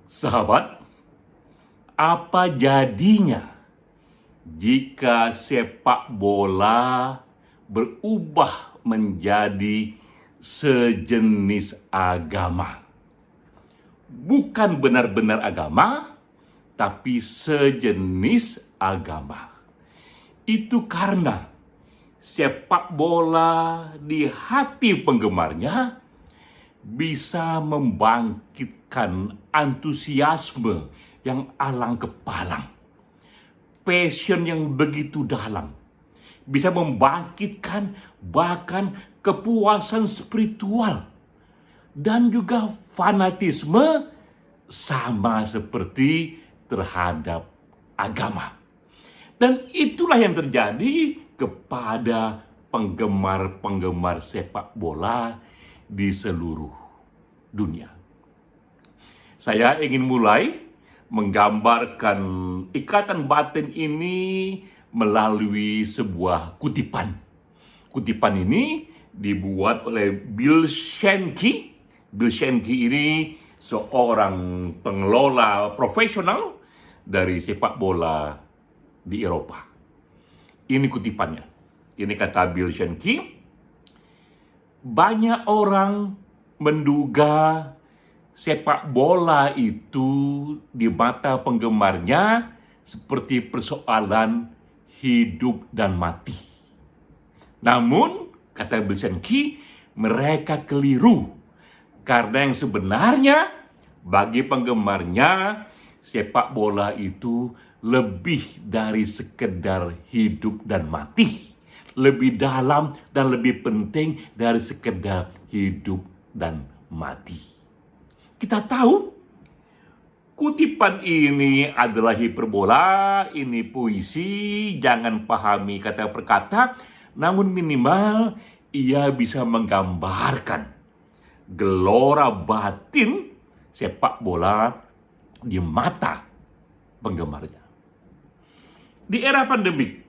Sahabat, apa jadinya jika sepak bola berubah menjadi sejenis agama? Bukan benar-benar agama, tapi sejenis agama. Itu karena sepak bola di hati penggemarnya bisa membangkitkan antusiasme yang alang kepalang, passion yang begitu dalam, bisa membangkitkan bahkan kepuasan spiritual dan juga fanatisme sama seperti terhadap agama. Dan itulah yang terjadi kepada penggemar-penggemar sepak bola di seluruh dunia. Saya ingin mulai menggambarkan ikatan batin ini melalui sebuah kutipan. Kutipan ini dibuat oleh Bill Schenke. Bill Schenke ini seorang pengelola profesional dari sepak bola di Eropa. Ini kutipannya. Ini kata Bill Schenke. Banyak orang menduga sepak bola itu di mata penggemarnya seperti persoalan hidup dan mati. Namun, kata Bill Schenke, mereka keliru. Karena yang sebenarnya bagi penggemarnya sepak bola itu lebih dari sekedar hidup dan mati. Lebih dalam dan lebih penting dari sekedar hidup dan mati. Kita tahu kutipan ini adalah hiperbola, ini puisi, jangan pahami kata per kata, namun minimal ia bisa menggambarkan gelora batin sepak bola di mata penggemarnya. Di era pandemik,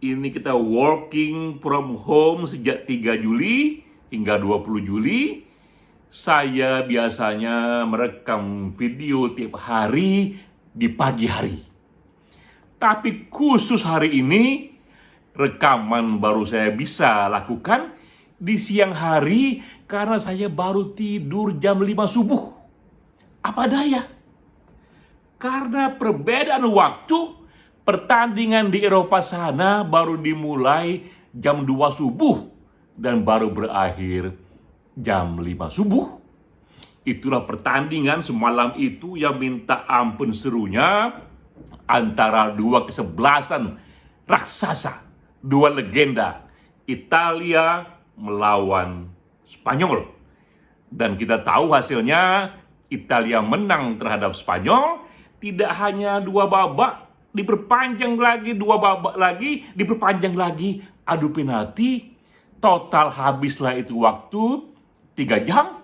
ini kita working from home sejak 3 Juli hingga 20 Juli. Saya biasanya merekam video tiap hari di pagi hari. Tapi khusus hari ini, rekaman baru saya bisa lakukan di siang hari karena saya baru tidur jam 5 subuh. Apa daya? Karena perbedaan waktu, pertandingan di Eropa sana baru dimulai jam 2 subuh dan baru berakhir jam 5 subuh. Itulah pertandingan semalam itu yang minta ampun serunya antara dua kesebelasan raksasa, dua legenda, Italia melawan Spanyol. Dan kita tahu hasilnya, Italia menang terhadap Spanyol, tidak hanya 2 babak, diperpanjang lagi, 2 babak lagi, diperpanjang lagi, adu penalti, total habislah itu waktu 3 jam,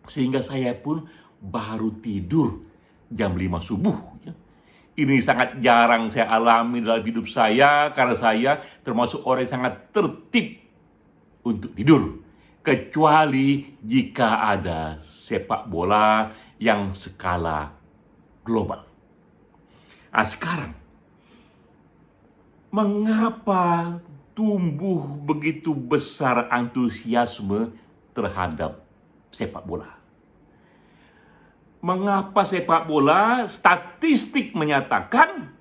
sehingga saya pun baru tidur jam 5 subuh. Ini sangat jarang saya alami dalam hidup saya, karena saya termasuk orang yang sangat tertib untuk tidur. Kecuali jika ada sepak bola yang skala global. Nah sekarang, mengapa tumbuh begitu besar antusiasme terhadap sepak bola? Mengapa sepak bola, statistik menyatakan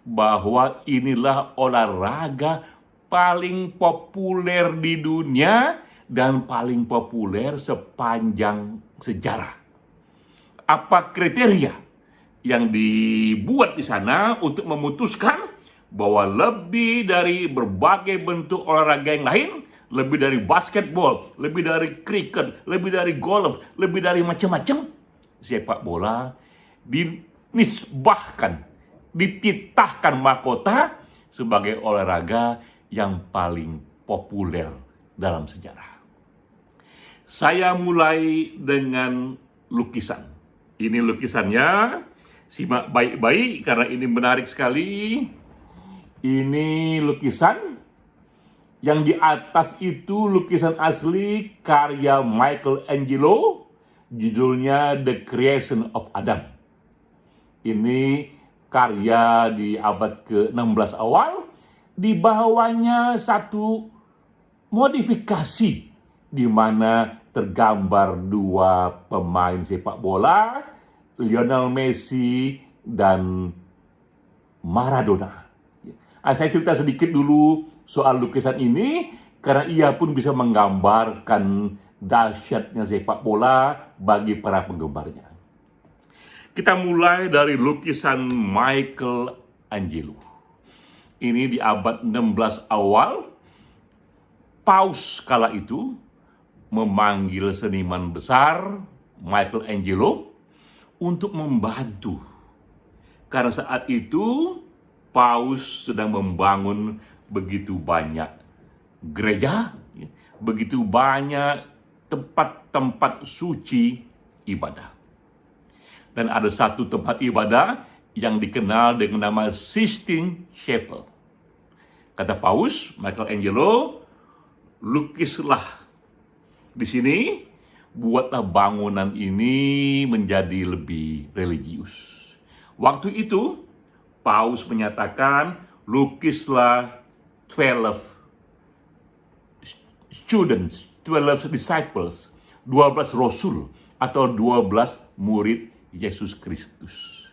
bahwa inilah olahraga paling populer di dunia dan paling populer sepanjang sejarah. Apa kriteria yang dibuat di sana untuk memutuskan bahwa lebih dari berbagai bentuk olahraga yang lain, lebih dari basketball, lebih dari kriket, lebih dari golf, lebih dari macam-macam, sepak bola dinisbahkan, dititahkan mahkota sebagai olahraga yang paling populer dalam sejarah. Saya mulai dengan lukisan. Ini lukisannya, simak baik-baik karena ini menarik sekali. Ini lukisan yang di atas itu lukisan asli karya Michelangelo, judulnya The Creation of Adam. Ini karya di abad ke-16 awal, di bawahnya satu modifikasi di mana tergambar dua pemain sepak bola, Lionel Messi dan Maradona. Saya cerita sedikit dulu soal lukisan ini karena ia pun bisa menggambarkan dahsyatnya sepak bola bagi para penggemarnya. Kita mulai dari lukisan Michelangelo. Ini di abad 16 awal, Paus kala itu memanggil seniman besar Michelangelo untuk membantu. Karena saat itu Paus sedang membangun begitu banyak gereja, begitu banyak tempat-tempat suci ibadah. Dan ada satu tempat ibadah yang dikenal dengan nama Sistine Chapel. Kata Paus, Michelangelo, lukislah di sini, buatlah bangunan ini menjadi lebih religius. Waktu itu, Paus menyatakan, lukislah 12 students, 12 disciples, 12 rasul atau 12 murid Yesus Kristus.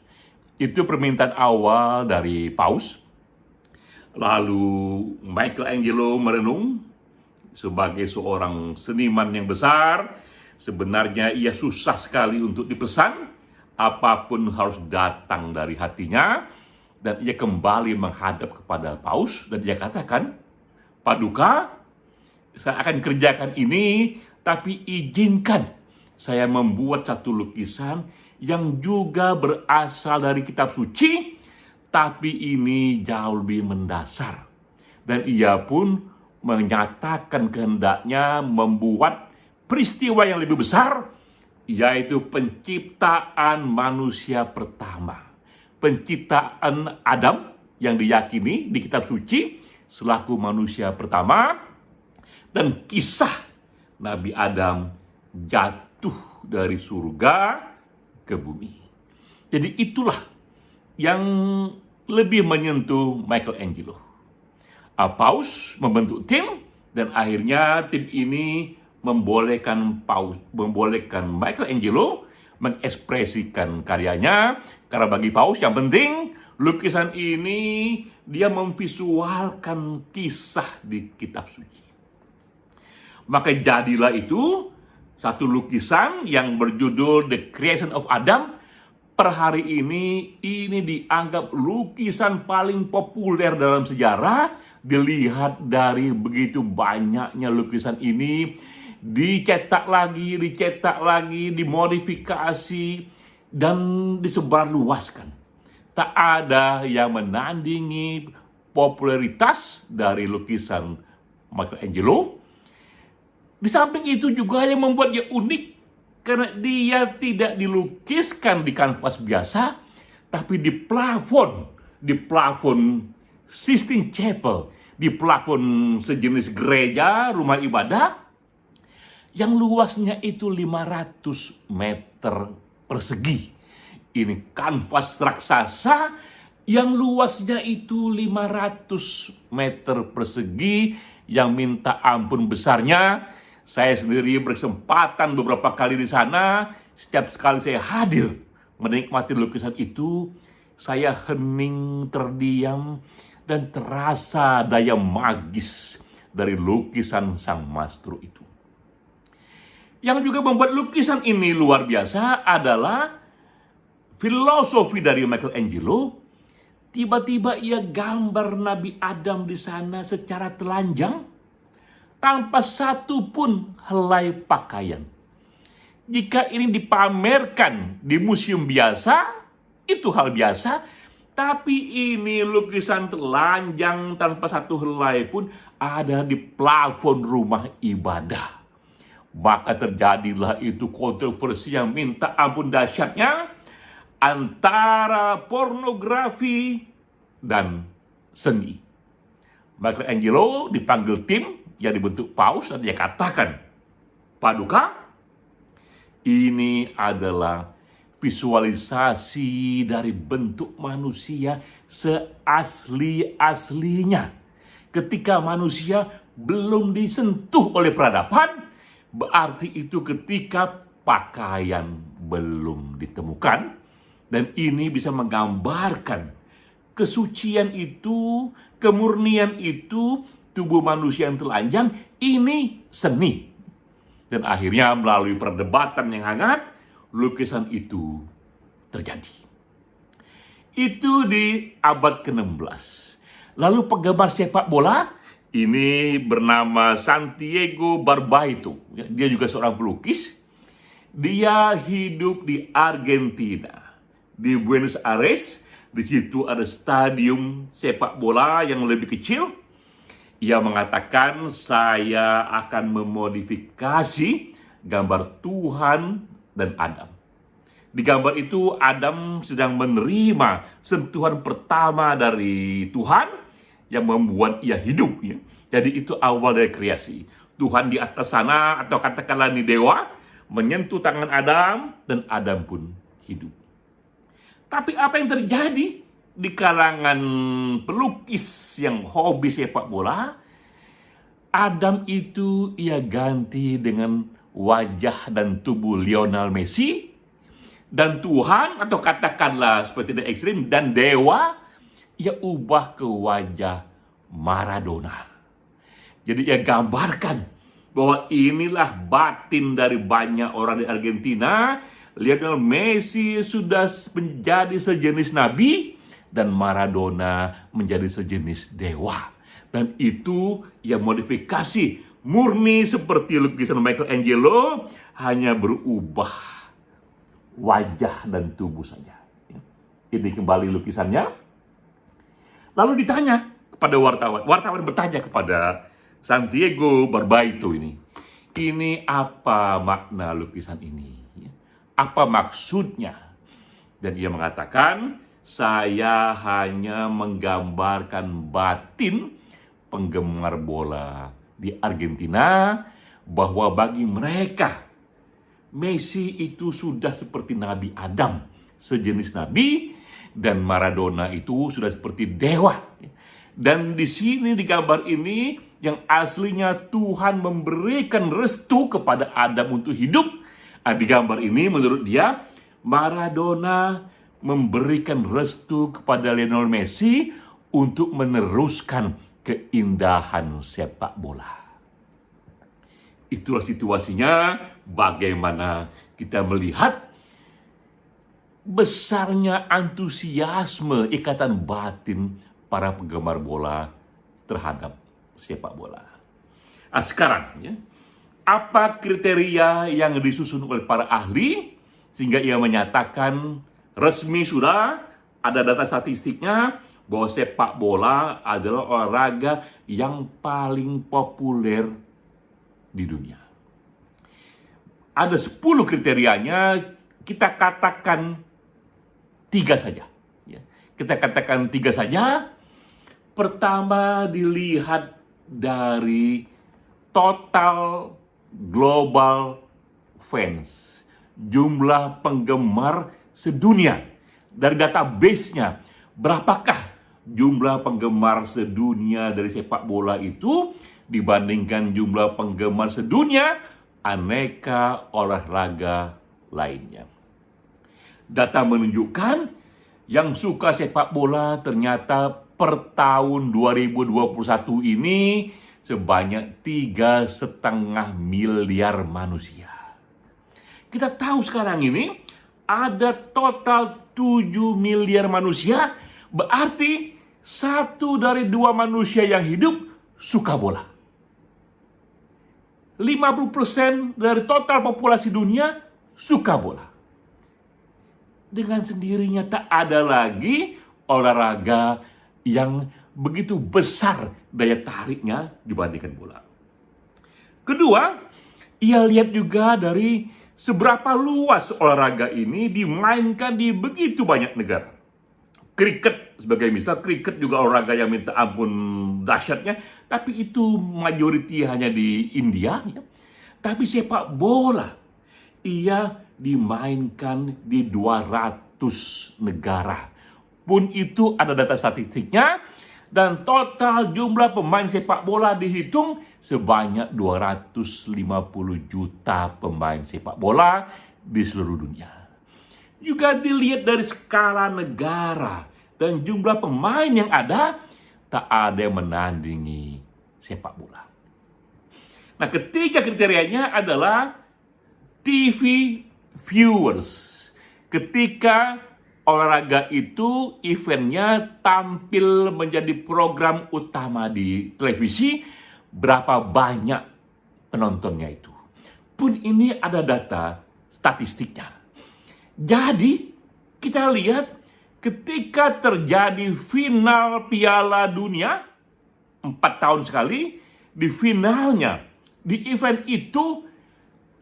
Itu permintaan awal dari Paus. Lalu Michelangelo merenung, sebagai seorang seniman yang besar, sebenarnya ia susah sekali untuk dipesan, apapun harus datang dari hatinya, dan ia kembali menghadap kepada Paus, dan ia katakan, Paduka, saya akan kerjakan ini, tapi izinkan saya membuat satu lukisan yang juga berasal dari kitab suci, tapi ini jauh lebih mendasar. Dan ia pun menyatakan kehendaknya membuat peristiwa yang lebih besar, yaitu penciptaan manusia pertama. Penciptaan Adam yang diyakini di kitab suci selaku manusia pertama, dan kisah Nabi Adam jatuh dari surga ke bumi. Jadi itulah yang lebih menyentuh Michelangelo. Paus membentuk tim, dan akhirnya tim ini membolehkan Michelangelo mengekspresikan karyanya. Karena bagi Paus yang penting lukisan ini dia memvisualkan kisah di kitab suci. Maka jadilah itu satu lukisan yang berjudul The Creation of Adam. Per hari ini dianggap lukisan paling populer dalam sejarah. Dilihat dari begitu banyaknya lukisan ini, dicetak lagi, dimodifikasi, dan disebarluaskan. Tak ada yang menandingi popularitas dari lukisan Michelangelo. Di samping itu juga yang membuat dia unik, karena dia tidak dilukiskan di kanvas biasa, tapi di plafon Sistine Chapel, di plafon sejenis gereja, rumah ibadah, yang luasnya itu 500 meter persegi. Ini kanvas raksasa yang luasnya itu 500 meter persegi, yang minta ampun besarnya. Saya sendiri berkesempatan beberapa kali di sana. Setiap sekali saya hadir menikmati lukisan itu, saya hening, terdiam, dan terasa daya magis dari lukisan sang maestro itu. Yang juga membuat lukisan ini luar biasa adalah filosofi dari Michelangelo. Tiba-tiba ia gambar Nabi Adam di sana secara telanjang, tanpa satu pun helai pakaian. Jika ini dipamerkan di museum biasa, itu hal biasa. Tapi ini lukisan telanjang tanpa satu helai pun ada di plafon rumah ibadah. Maka terjadilah itu kontroversi yang minta ampun dahsyatnya antara pornografi dan seni. Michelangelo dipanggil tim yang dibentuk Paus, dan dia katakan, Paduka, ini adalah visualisasi dari bentuk manusia seasli-aslinya. Ketika manusia belum disentuh oleh peradaban, berarti itu ketika pakaian belum ditemukan. Dan ini bisa menggambarkan kesucian itu, kemurnian itu, tubuh manusia yang telanjang, ini seni. Dan akhirnya melalui perdebatan yang hangat, lukisan itu terjadi. Itu di abad ke-16. Lalu penggemar sepak bola, ini bernama Santiago Barbaito. Dia juga seorang pelukis. Dia hidup di Argentina, di Buenos Aires. Di situ ada stadium sepak bola yang lebih kecil. Ia mengatakan, saya akan memodifikasi gambar Tuhan dan Adam. Di gambar itu Adam sedang menerima sentuhan pertama dari Tuhan yang membuat ia hidup. Ya. Jadi itu awal dari kreasi. Tuhan di atas sana, atau katakanlah ini dewa, menyentuh tangan Adam, dan Adam pun hidup. Tapi apa yang terjadi di kalangan pelukis yang hobi sepak bola? Adam itu ia ganti dengan wajah dan tubuh Lionel Messi, dan Tuhan, atau katakanlah seperti di ekstrim, dan dewa, ia ubah ke wajah Maradona. Jadi ia gambarkan bahwa inilah batin dari banyak orang di Argentina. Lionel Messi sudah menjadi sejenis nabi, dan Maradona menjadi sejenis dewa. Dan itu ia modifikasi murni seperti lukisan Michelangelo, hanya berubah wajah dan tubuh saja. Ini kembali lukisannya. Lalu ditanya kepada wartawan. Wartawan bertanya kepada Santiago Barbaito ini apa makna lukisan ini? Apa maksudnya? Dan ia mengatakan, saya hanya menggambarkan batin penggemar bola di Argentina, bahwa bagi mereka Messi itu sudah seperti Nabi Adam, sejenis nabi, dan Maradona itu sudah seperti dewa. Dan di sini di gambar ini, yang aslinya Tuhan memberikan restu kepada Adam untuk hidup. Di gambar ini menurut dia, Maradona memberikan restu kepada Lionel Messi untuk meneruskan keindahan sepak bola. Itulah situasinya, bagaimana kita melihat besarnya antusiasme ikatan batin para penggemar bola terhadap sepak bola. Sekarang ya, apa kriteria yang disusun oleh para ahli sehingga ia menyatakan resmi sudah ada data statistiknya bahwa sepak bola adalah olahraga yang paling populer di dunia. Ada 10 kriterianya, kita katakan 3 saja. Ya. Kita katakan 3 saja. Pertama, dilihat dari total global fans, jumlah penggemar sedunia. Dari database-nya, berapakah jumlah penggemar sedunia dari sepak bola itu dibandingkan jumlah penggemar sedunia aneka olahraga lainnya. Data menunjukkan yang suka sepak bola ternyata per tahun 2021 ini sebanyak 3,5 miliar manusia. Kita tahu sekarang ini ada total 7 miliar manusia, berarti 1 dari 2 manusia yang hidup suka bola. 50% dari total populasi dunia suka bola. Dengan sendirinya tak ada lagi olahraga yang begitu besar daya tariknya dibandingkan bola. Kedua, ia lihat juga dari seberapa luas olahraga ini dimainkan di begitu banyak negara. Kriket sebagai misal, kriket juga olahraga yang minta ampun dahsyatnya, tapi itu majoriti hanya di India. Ya. Tapi sepak bola, ia dimainkan di 200 negara. Pun itu ada data statistiknya, dan total jumlah pemain sepak bola dihitung sebanyak 250 juta pemain sepak bola di seluruh dunia. Juga dilihat dari skala negara dan jumlah pemain yang ada, tak ada yang menandingi sepak bola. Nah, ketiga kriterianya adalah TV viewers. Ketika olahraga itu eventnya tampil menjadi program utama di televisi, berapa banyak penontonnya itu. Pun ini ada data statistiknya. Jadi kita lihat ketika terjadi final Piala Dunia 4 tahun sekali, di finalnya, di event itu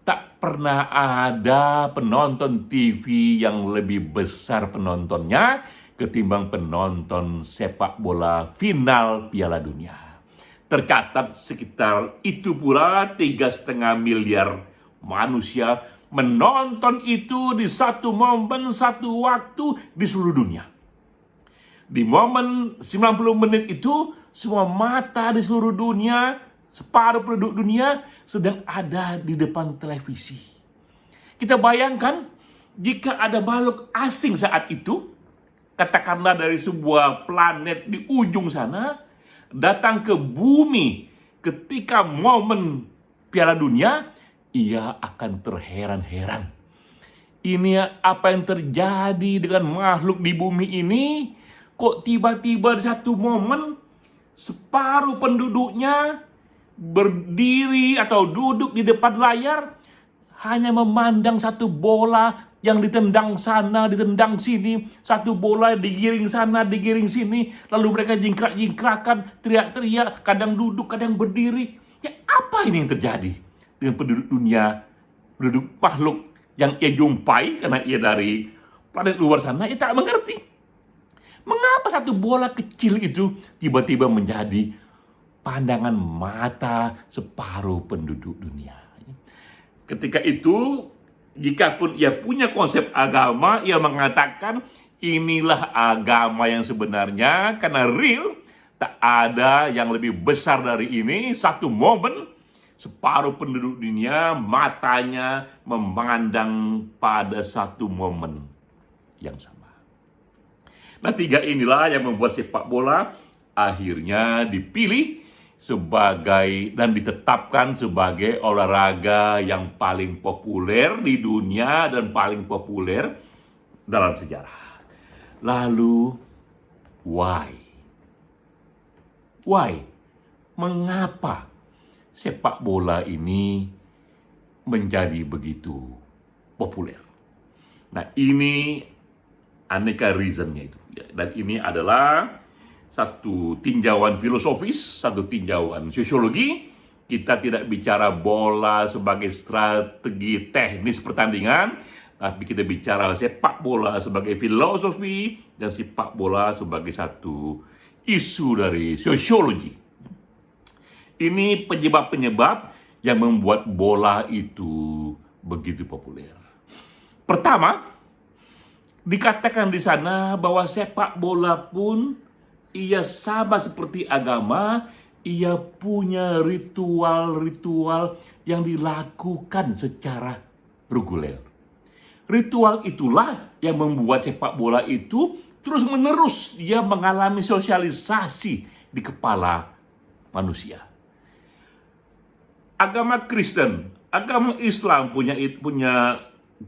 tak pernah ada penonton TV yang lebih besar penontonnya ketimbang penonton sepak bola final Piala Dunia. Tercatat sekitar itu pula 3,5 miliar manusia menonton itu di satu momen, satu waktu di seluruh dunia. Di momen 90 menit itu, semua mata di seluruh dunia, separuh penduduk dunia sedang ada di depan televisi. Kita bayangkan jika ada makhluk asing saat itu, katakanlah dari sebuah planet di ujung sana, datang ke bumi ketika momen Piala Dunia, ia akan terheran-heran. Ini apa yang terjadi dengan makhluk di bumi ini? Kok tiba-tiba di satu momen separuh penduduknya berdiri atau duduk di depan layar, hanya memandang satu bola yang ditendang sana, ditendang sini, satu bola digiring sana, digiring sini, lalu mereka jingkrak-jingkrakan, teriak-teriak, kadang duduk, kadang berdiri. Ya, apa ini yang terjadi dengan penduduk dunia, penduduk makhluk yang ia jumpai karena ia dari planet luar sana? Ia tak mengerti. Mengapa satu bola kecil itu tiba-tiba menjadi pandangan mata separuh penduduk dunia? Ketika itu, jikapun ia punya konsep agama, ia mengatakan inilah agama yang sebenarnya, karena real, tak ada yang lebih besar dari ini. Satu momen, separuh penduduk dunia matanya memandang pada satu momen yang sama. Nah, tiga inilah yang membuat sepak bola akhirnya dipilih sebagai dan ditetapkan sebagai olahraga yang paling populer di dunia dan paling populer dalam sejarah. Lalu, why? Why? Mengapa sepak bola ini menjadi begitu populer? Nah, ini aneka reasonnya itu. Dan ini adalah satu tinjauan filosofis, satu tinjauan sosiologi. Kita tidak bicara bola sebagai strategi teknis pertandingan, tapi kita bicara sepak bola sebagai filosofi dan sepak bola sebagai satu isu dari sosiologi. Ini penyebab-penyebab yang membuat bola itu begitu populer. Pertama, dikatakan di sana bahwa sepak bola pun ia sama seperti agama, ia punya ritual-ritual yang dilakukan secara reguler. Ritual itulah yang membuat sepak bola itu terus-menerus dia mengalami sosialisasi di kepala manusia. Agama Kristen, agama Islam punya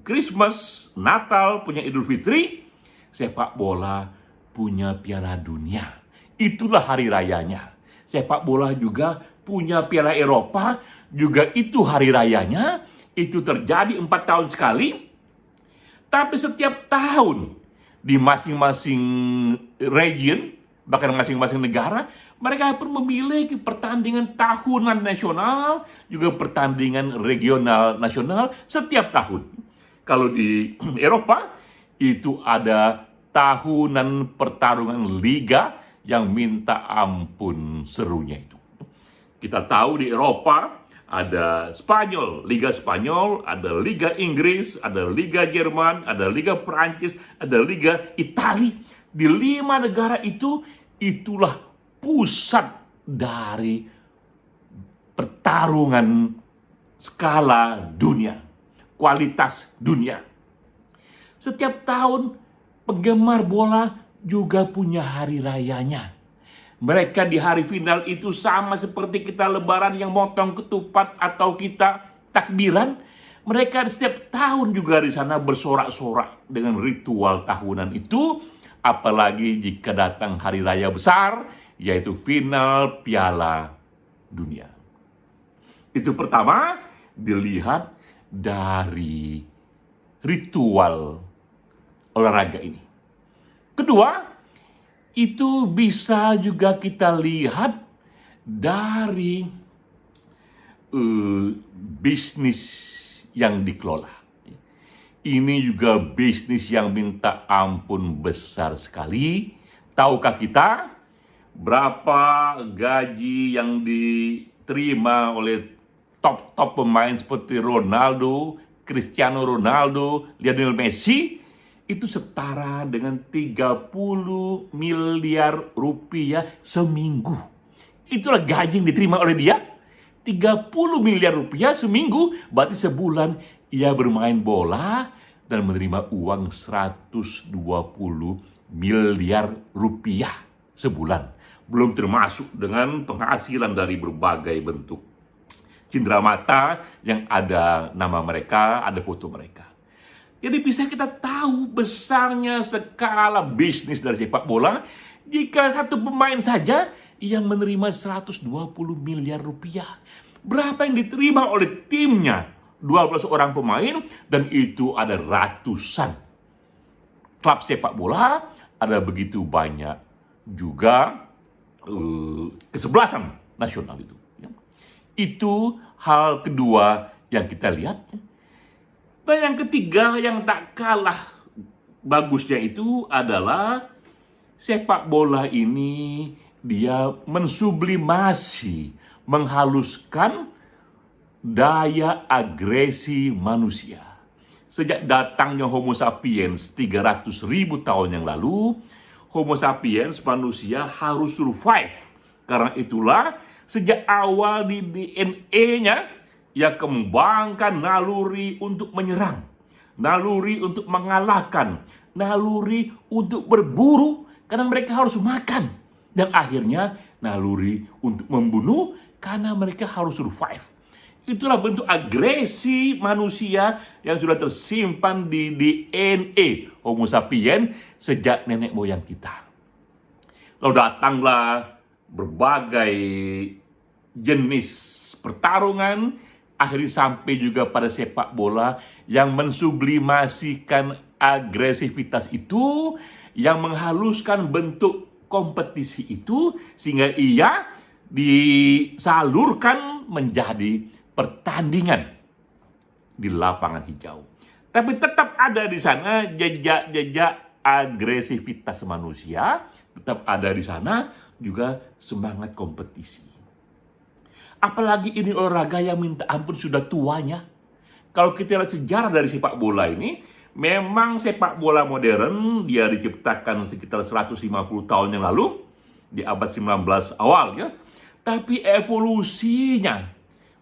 Christmas, Natal, punya Idul Fitri. Sepak bola punya Piala Dunia. Itulah hari rayanya. Sepak bola juga punya Piala Eropa, juga itu hari rayanya. Itu terjadi 4 tahun sekali. Tapi setiap tahun di masing-masing region, bahkan masing-masing negara, mereka pun memiliki pertandingan tahunan nasional, juga pertandingan regional nasional setiap tahun. Kalau di Eropa, itu ada tahunan pertarungan liga yang minta ampun serunya itu. Kita tahu di Eropa Ada Spanyol, Liga Spanyol, ada Liga Inggris, ada Liga Jerman, ada Liga Perancis, ada Liga Italia. Di 5 negara itu, itulah pusat dari pertarungan skala dunia, kualitas dunia. Setiap tahun, penggemar bola juga punya hari rayanya. Mereka di hari final itu sama seperti kita lebaran yang motong ketupat atau kita takbiran. Mereka setiap tahun juga di sana bersorak-sorak dengan ritual tahunan itu. Apalagi jika datang hari raya besar, yaitu final Piala Dunia. Itu pertama, dilihat dari ritual olahraga ini. Kedua, itu bisa juga kita lihat dari bisnis yang dikelola. Ini juga bisnis yang minta ampun besar sekali. Tahukah kita berapa gaji yang diterima oleh top pemain seperti Ronaldo, Cristiano Ronaldo, Lionel Messi? Itu setara dengan 30 miliar rupiah seminggu. Itulah gaji yang diterima oleh dia. 30 miliar rupiah seminggu, berarti sebulan ia bermain bola dan menerima uang 120 miliar rupiah sebulan. Belum termasuk dengan penghasilan dari berbagai bentuk cenderamata yang ada nama mereka, ada foto mereka. Jadi bisa kita tahu besarnya skala bisnis dari sepak bola jika satu pemain saja yang menerima 120 miliar rupiah. Berapa yang diterima oleh timnya? 12 orang pemain, dan itu ada ratusan klub sepak bola, ada begitu banyak juga kesebelasan nasional itu. Itu hal kedua yang kita lihat. Dan yang ketiga yang tak kalah bagusnya itu adalah sepak bola ini dia mensublimasi, menghaluskan daya agresi manusia. Sejak datangnya Homo sapiens 300.000 tahun yang lalu, Homo sapiens manusia harus survive. Karena itulah sejak awal di DNA-nya ia kembangkan naluri untuk menyerang, naluri untuk mengalahkan, naluri untuk berburu karena mereka harus makan, dan akhirnya naluri untuk membunuh karena mereka harus survive. Itulah bentuk agresi manusia yang sudah tersimpan di DNA Homo sapiens sejak nenek moyang kita. Lalu datanglah berbagai jenis pertarungan, akhirnya sampai juga pada sepak bola yang mensublimasikan agresivitas itu, yang menghaluskan bentuk kompetisi itu, sehingga ia disalurkan menjadi pertandingan di lapangan hijau. Tapi tetap ada di sana jejak-jejak agresivitas manusia, tetap ada di sana juga semangat kompetisi. Apalagi ini olahraga yang minta ampun sudah tuanya. Kalau kita lihat sejarah dari sepak bola ini, memang sepak bola modern dia diciptakan sekitar 150 tahun yang lalu, di abad 19 awal ya. Tapi evolusinya,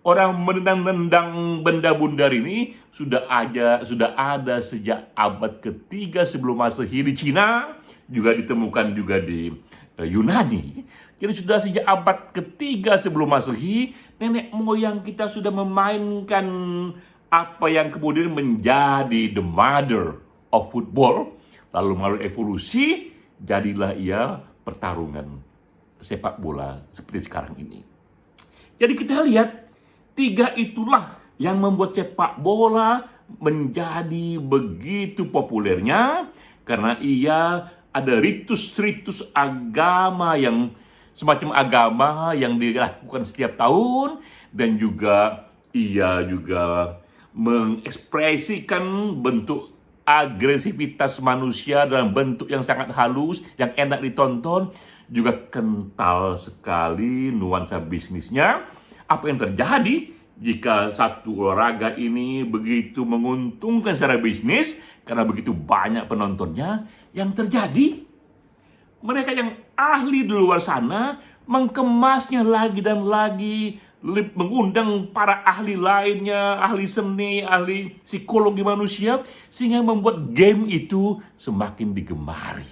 orang menendang-nendang benda bundar ini sudah ada sejak abad ketiga sebelum Masehi di Cina, juga ditemukan juga di Yunani. Jadi sudah sejak abad ketiga sebelum Masehi, nenek moyang kita sudah memainkan apa yang kemudian menjadi the mother of football. Lalu melalui evolusi, jadilah ia pertarungan sepak bola seperti sekarang ini. Jadi kita lihat, tiga itulah yang membuat sepak bola menjadi begitu populernya, karena ia ada ritus-ritus agama yang semacam agama yang dilakukan setiap tahun, dan juga ia juga mengekspresikan bentuk agresivitas manusia dalam bentuk yang sangat halus, yang enak ditonton, juga kental sekali nuansa bisnisnya. Apa yang terjadi? Jika satu olahraga ini begitu menguntungkan secara bisnis, karena begitu banyak penontonnya, yang terjadi, mereka yang ahli di luar sana mengemasnya lagi dan lagi, mengundang para ahli lainnya, ahli seni, ahli psikologi manusia, sehingga membuat game itu semakin digemari.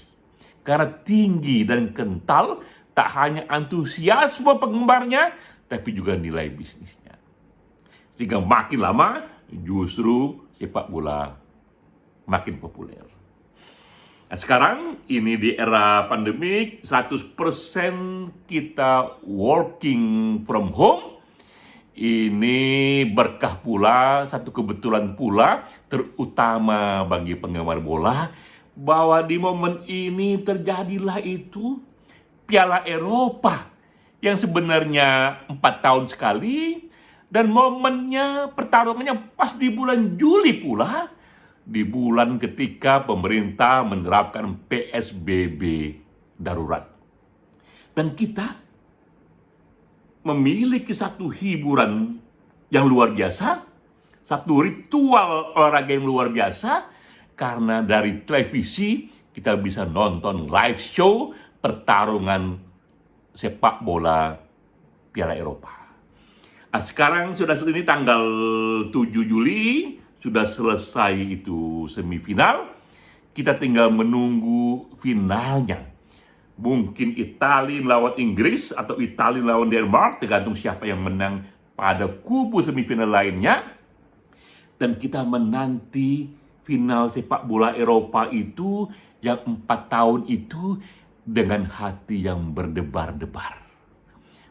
Karena tinggi dan kental, tak hanya antusiasme penggemarnya, tapi juga nilai bisnisnya. Sehingga makin lama, justru sepak bola makin populer. Nah, sekarang ini di era pandemik 100% kita working from home. Ini berkah pula, satu kebetulan pula, terutama bagi penggemar bola, bahwa di momen ini terjadilah itu Piala Eropa yang sebenarnya 4 tahun sekali, dan momennya, pertarungannya pas di bulan Juli pula, di bulan ketika pemerintah menerapkan PSBB darurat. Dan kita memiliki satu hiburan yang luar biasa, satu ritual olahraga yang luar biasa, karena dari televisi kita bisa nonton live show pertarungan sepak bola Piala Eropa. Nah, sekarang sudah ini tanggal 7 Juli, sudah selesai itu semifinal. Kita tinggal menunggu finalnya. Mungkin Italia lawan Inggris atau Italia lawan Denmark, tergantung siapa yang menang pada kubu semifinal lainnya. Dan kita menanti final sepak bola Eropa itu yang 4 tahun itu dengan hati yang berdebar-debar.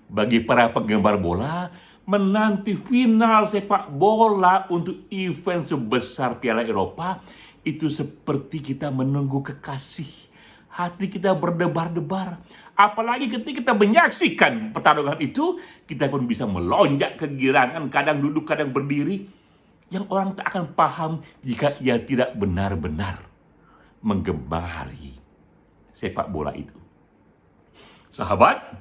Bagi para penggemar bola, menanti final sepak bola untuk event sebesar Piala Eropa itu seperti kita menunggu kekasih. Hati kita berdebar-debar. Apalagi ketika kita menyaksikan pertarungan itu, kita pun bisa melonjak kegirangan, kadang duduk, kadang berdiri, yang orang tak akan paham jika ia tidak benar-benar menggemari sepak bola itu. Sahabat,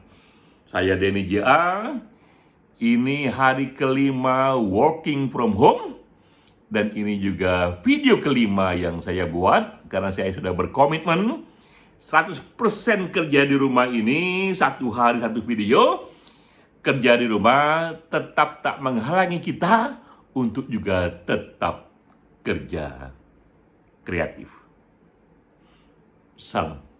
saya Denny J.A. Ini hari kelima working from home, dan ini juga video kelima yang saya buat karena saya sudah berkomitmen 100% kerja di rumah ini, 1 hari 1 video. Kerja di rumah tetap tak menghalangi kita untuk juga tetap kerja kreatif. Salam.